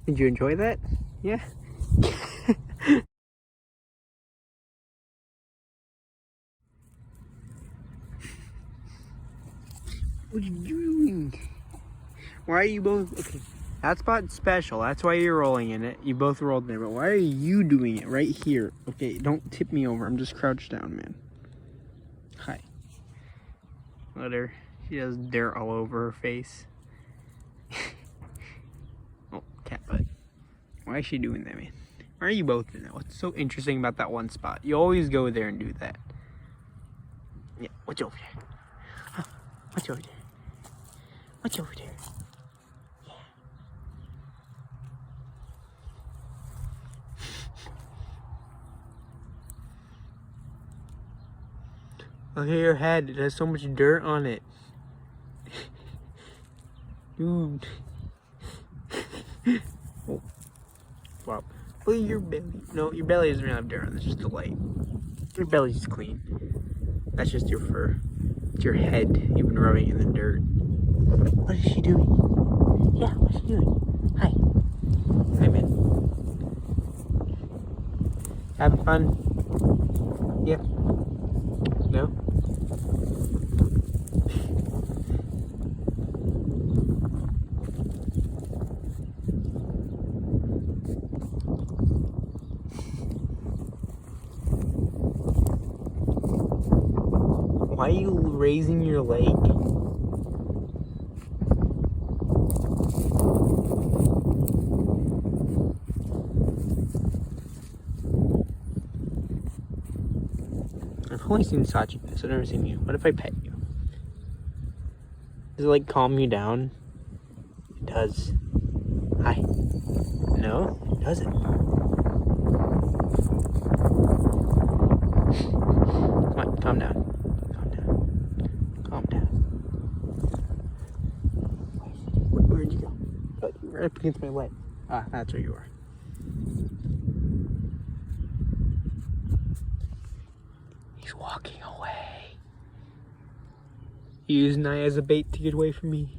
Did you enjoy that? Yeah. What are you doing? Why are you both... Okay, that spot's special. That's why you're rolling in it. You both rolled there, but why are you doing it right here? Okay, don't tip me over. I'm just crouched down, man. Hi. Let her. She has dirt all over her face. Oh, cat butt. Why is she doing that, man? Why are you both doing that? What's so interesting about that one spot? You always go there and do that. Yeah, what's over there? Huh, what's over there? What's over there? Look at your head. It has so much dirt on it. Dude. Oh. Wow. Look at your belly. No, your belly doesn't really have dirt on it. It's just the light. Your belly's clean. That's just your fur. It's your head. You've been rubbing in the dirt. What is she doing? Yeah, what's she doing? Hi. Hi, man. Having fun? Yeah. No? Why are you raising your leg? I've only seen Sachi do this. I've never seen you. What if I pet you? Does it like calm you down? It does. Hi. No, it doesn't. Come on, calm down. Calm down. Calm down. Where'd you go? Oh, you were up against my leg. Ah, that's where you are. He's walking away. You use Naya as a bait to get away from me.